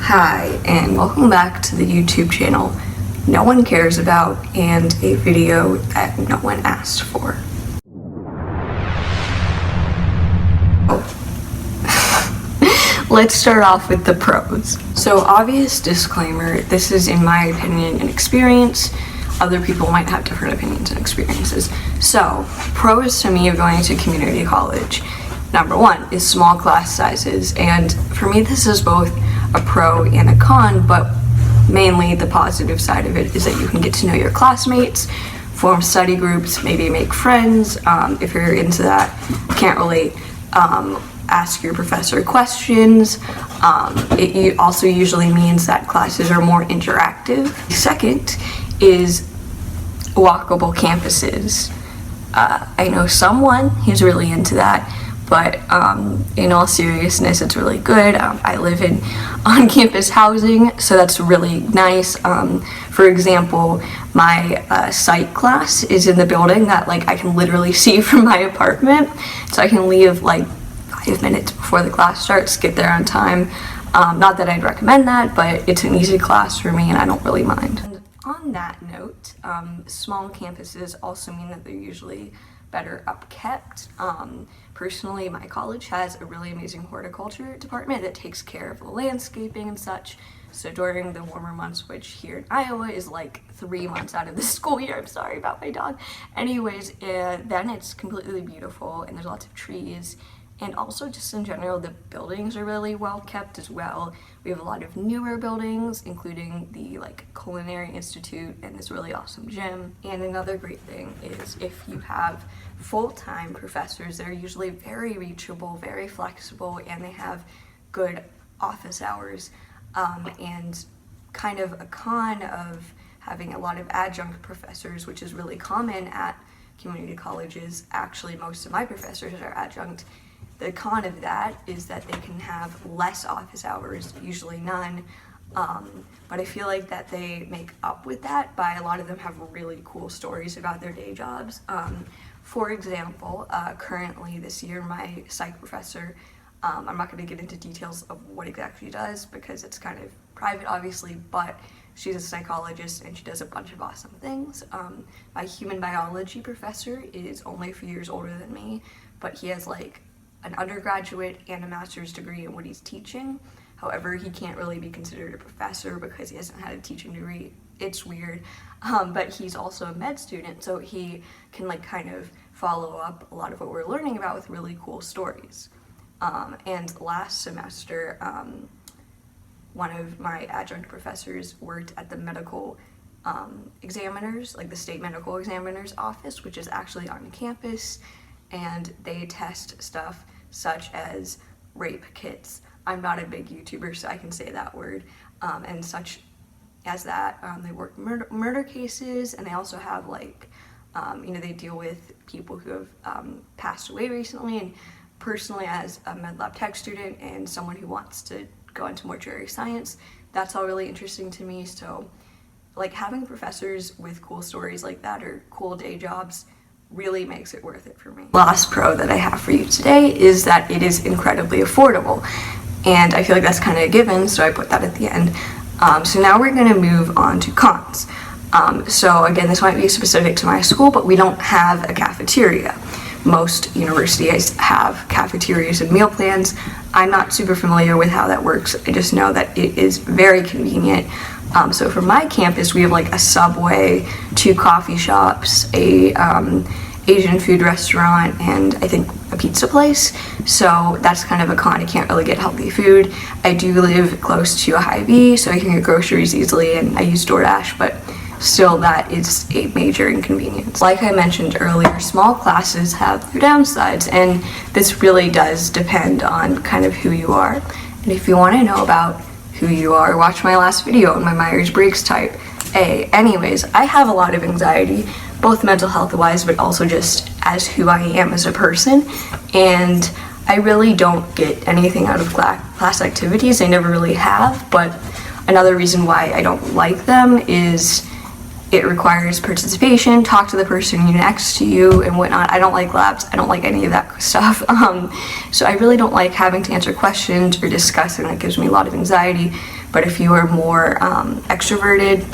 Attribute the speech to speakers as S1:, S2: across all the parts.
S1: Hi, and welcome back to the YouTube channel no one cares about and a video that no one asked for. Let's start off with the pros. So, obvious disclaimer, this is in my opinion and experience. Other people might have different opinions and experiences. So, pros to me of going to community college. Number one is small class sizes, and for me this is both a pro and a con, but mainly the positive side of it is that you can get to know your classmates, form study groups, maybe make friends. If you're into that, can't relate, ask your professor questions. It also usually means that classes are more interactive. Second is walkable campuses. I know someone who's really into that, but in all seriousness, it's really good. I live in on-campus housing, so that's really nice. For example, my psych class is in the building that I can literally see from my apartment, so I can leave 5 minutes before the class starts, get there on time. Not that I'd recommend that, but it's an easy class for me and I don't really mind. And on that note, small campuses also mean that they're usually better upkept. Personally, my college has a really amazing horticulture department that takes care of the landscaping and such. So during the warmer months, which here in Iowa is 3 months out of the school year, I'm sorry about my dog. Anyways, then it's completely beautiful and there's lots of trees. And also just in general, the buildings are really well kept as well. We have a lot of newer buildings, including the Culinary Institute and this really awesome gym. And another great thing is if you have full-time professors, they're usually very reachable, very flexible, and they have good office hours. And kind of a con of having a lot of adjunct professors, which is really common at community colleges. Actually, most of my professors are adjunct. The con of that is that they can have less office hours, usually none, but I feel like that they make up with that by a lot of them have really cool stories about their day jobs. For example, currently this year, my psych professor, I'm not going to get into details of what exactly she does because it's kind of private, obviously, but she's a psychologist and she does a bunch of awesome things. My human biology professor is only a few years older than me, but he has an undergraduate and a master's degree in what he's teaching. However, he can't really be considered a professor because he hasn't had a teaching degree. It's weird, but he's also a med student, so he can kind of follow up a lot of what we're learning about with really cool stories. And last semester, one of my adjunct professors worked at the medical examiners, the state medical examiner's office, which is actually on campus, and they test stuff such as rape kits. I'm not a big YouTuber, so I can say that word. And such as that, they work murder cases, and they also have they deal with people who have passed away recently. And personally, as a med lab tech student and someone who wants to go into mortuary science, that's all really interesting to me. So having professors with cool stories like that or cool day jobs really makes it worth it for me. Last pro that I have for you today is that it is incredibly affordable, and I feel like that's kind of a given, so I put that at the end. So now we're going to move on to cons. So again, this might be specific to my school, but we don't have a cafeteria. Most universities have cafeterias and meal plans. I'm not super familiar with how that works. I just know that it is very convenient. So for my campus, we have a Subway, 2 coffee shops, a Asian food restaurant, and I think a pizza place. So that's kind of a con. I can't really get healthy food. I do live close to a Hy-Vee, so I can get groceries easily, and I use DoorDash, but still that is a major inconvenience. Like I mentioned earlier, small classes have their downsides, and this really does depend on kind of who you are. And if you want to know about who you are, watch my last video on my Myers-Briggs type A. Anyways, I have a lot of anxiety, both mental health wise, but also just as who I am as a person, and I really don't get anything out of class activities. I never really have, but another reason why I don't like them is It requires participation, talk to the person next to you and whatnot. I don't like labs. I don't like any of that stuff. So I really don't like having to answer questions or discuss, and that gives me a lot of anxiety. But if you are more extroverted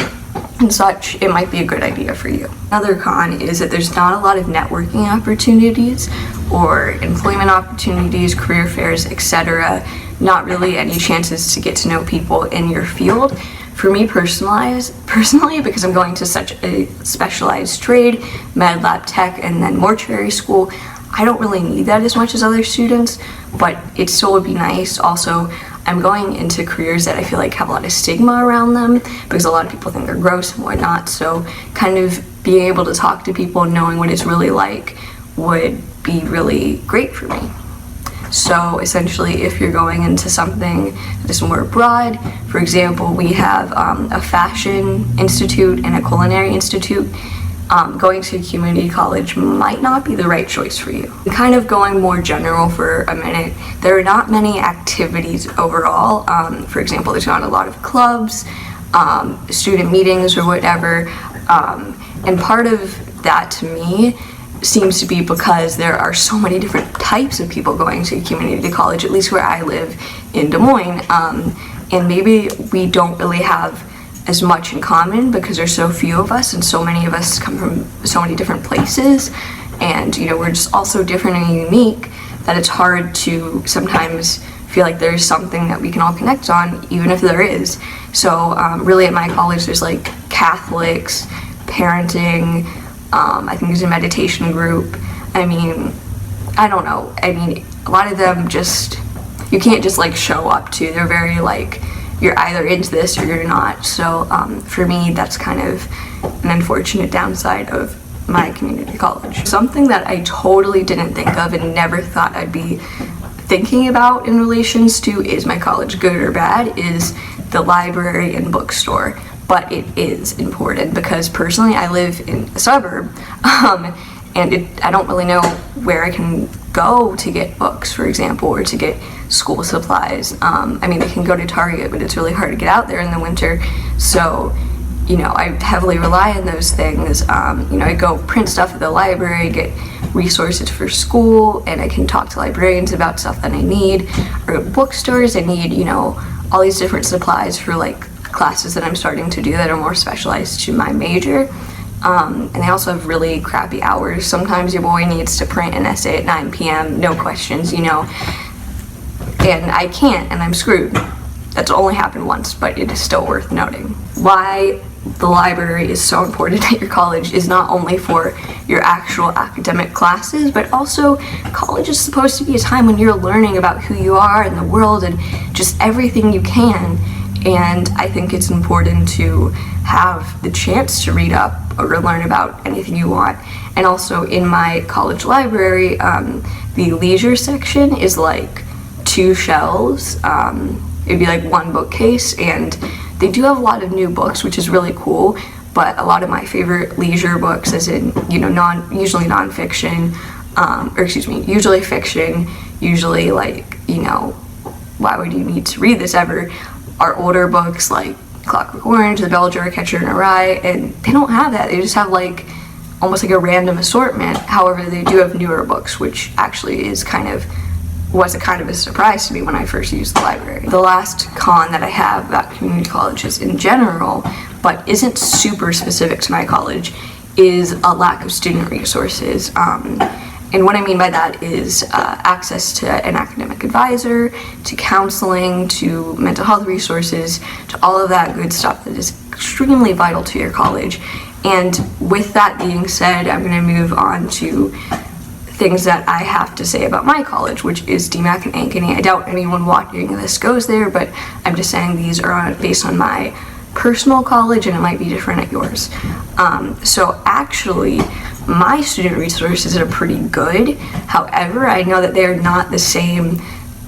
S1: and such, it might be a good idea for you. Another con is that there's not a lot of networking opportunities or employment opportunities, career fairs, etc. Not really any chances to get to know people in your field. For me personally, because I'm going to such a specialized trade, med lab tech, and then mortuary school, I don't really need that as much as other students, but it still would be nice. Also, I'm going into careers that I feel like have a lot of stigma around them because a lot of people think they're gross and whatnot, so kind of being able to talk to people and knowing what it's really like would be really great for me. So essentially, if you're going into something that is more broad, for example, we have a fashion institute and a culinary institute, going to a community college might not be the right choice for you. Kind of going more general for a minute, there are not many activities overall. For example, there's not a lot of clubs, student meetings or whatever, and part of that to me seems to be because there are so many different types of people going to community college, at least where I live in Des Moines, and maybe we don't really have as much in common because there's so few of us and so many of us come from so many different places, and we're just all so different and unique that it's hard to sometimes feel like there's something that we can all connect on, even if there is. So really at my college there's like Catholics, parenting, I think there's a meditation group. I mean, I don't know. I mean, a lot of them just, you can't just like show up to. They're very like, you're either into this or you're not. So for me, that's kind of an unfortunate downside of my community college. Something that I totally didn't think of and never thought I'd be thinking about in relations to is my college good or bad is the library and bookstore. But it is important because personally I live in a suburb, and I don't really know where I can go to get books, for example, or to get school supplies. I mean, I can go to Target, but it's really hard to get out there in the winter. So, I heavily rely on those things. I go print stuff at the library, get resources for school, and I can talk to librarians about stuff that I need. Or at bookstores, I need, all these different supplies for like classes that I'm starting to do that are more specialized to my major. And they also have really crappy hours. Sometimes your boy needs to print an essay at 9 p.m., no questions, and I can't, and I'm screwed. That's only happened once, but it is still worth noting. Why the library is so important at your college is not only for your actual academic classes, but also college is supposed to be a time when you're learning about who you are in the world and just everything you can. And I think it's important to have the chance to read up or learn about anything you want. And also in my college library, the leisure section is like 2 shelves. It'd be like 1 bookcase, and they do have a lot of new books, which is really cool. But a lot of my favorite leisure books, as in usually nonfiction, usually fiction, usually like why would you need to read this ever? Are older books like Clockwork Orange, The Bell-Jar Catcher in a Rye, and they don't have that. They just have like almost like a random assortment. However, they do have newer books, which actually was a kind of a surprise to me when I first used the library. The last con that I have about community colleges in general, but isn't super specific to my college, is a lack of student resources. And what I mean by that is access to an academic advisor, to counseling, to mental health resources, to all of that good stuff that is extremely vital to your college. And with that being said, I'm going to move on to things that I have to say about my college, which is DMACC and Ankeny. I doubt anyone watching this goes there, but I'm just saying these are based on my personal college, and it might be different at yours. So actually, my student resources are pretty good. However, I know that they are not the same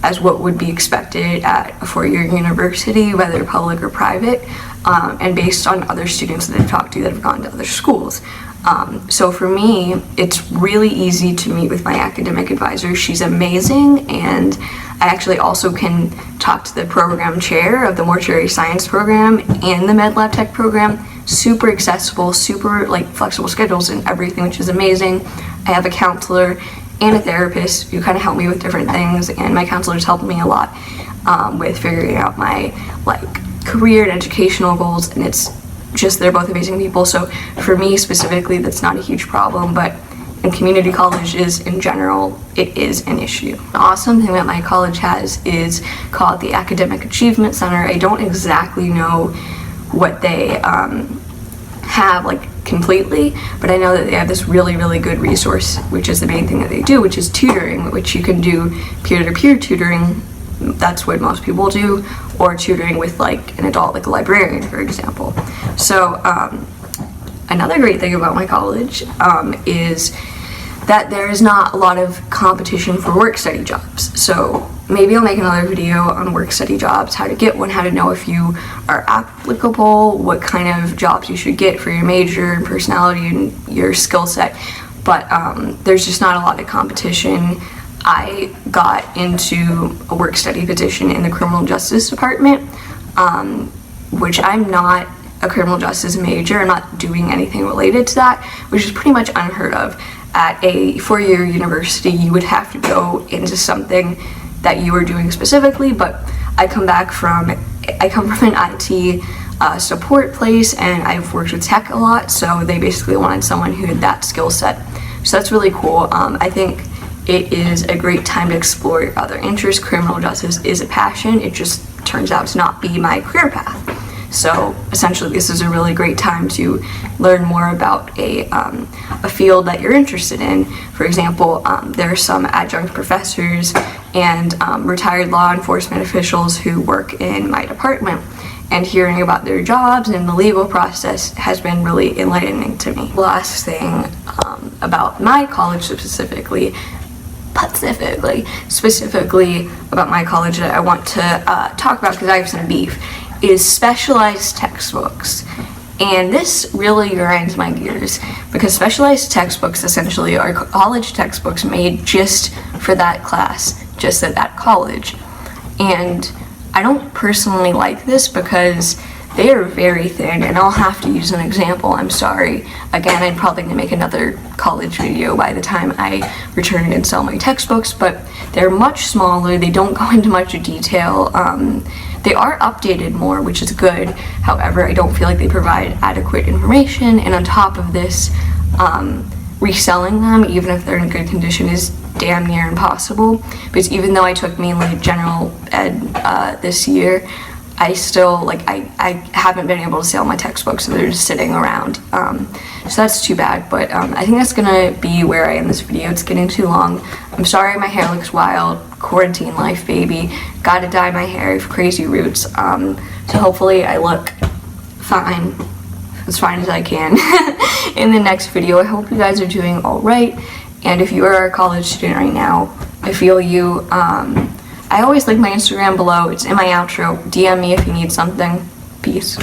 S1: as what would be expected at a four-year university, whether public or private, and based on other students that I've talked to that have gone to other schools. So for me, it's really easy to meet with my academic advisor. She's amazing, and I actually also can talk to the program chair of the mortuary science program and the med lab tech program. Super accessible, super like flexible schedules and everything, which is amazing. I have a counselor and a therapist who kind of help me with different things, and my counselors helped me a lot with figuring out my career and educational goals, and it's just, they're both amazing people. So for me specifically, that's not a huge problem, but in community colleges in general, it is an issue. The awesome thing that my college has is called the Academic Achievement Center. I don't exactly know what they have completely, but I know that they have this really, really good resource, which is the main thing that they do, which is tutoring, which you can do peer-to-peer tutoring. That's what most people do, or tutoring with an adult, like a librarian, for example. So another great thing about my college is that there is not a lot of competition for work study jobs. So maybe I'll make another video on work study jobs, how to get one, how to know if you are applicable, what kind of jobs you should get for your major and personality and your skill set. But there's just not a lot of competition. I got into a work study position in the criminal justice department, which I'm not a criminal justice major. I'm not doing anything related to that, which is pretty much unheard of. At a four-year university, you would have to go into something that you are doing specifically, but I come from an IT support place, and I've worked with tech a lot, so they basically wanted someone who had that skill set. So that's really cool. I think it is a great time to explore your other interests. Criminal justice is a passion. It just turns out to not be my career path. So essentially, this is a really great time to learn more about a field that you're interested in. For example, there are some adjunct professors and retired law enforcement officials who work in my department, and hearing about their jobs and the legal process has been really enlightening to me. Last thing about my college specifically about my college that I want to talk about, because I have some beef, is specialized textbooks. And this really grinds my gears, because specialized textbooks essentially are college textbooks made just for that class, just at that college. And I don't personally like this because they are very thin, and I'll have to use an example. I'm sorry. Again, I'm probably gonna make another college video by the time I return and sell my textbooks, but they're much smaller. They don't go into much detail. They are updated more, which is good. However, I don't feel like they provide adequate information, and on top of this, reselling them, even if they're in good condition, is damn near impossible. Because even though I took mainly general ed this year, I still, I haven't been able to sell my textbooks, so they're just sitting around. So that's too bad, but I think that's gonna be where I end this video. It's getting too long. I'm sorry my hair looks wild. Quarantine life, baby. Gotta dye my hair. I have crazy roots. So hopefully I look fine, as fine as I can in the next video. I hope you guys are doing all right. And if you are a college student right now, I feel you. I always link my Instagram below. It's in my outro. DM me if you need something. Peace.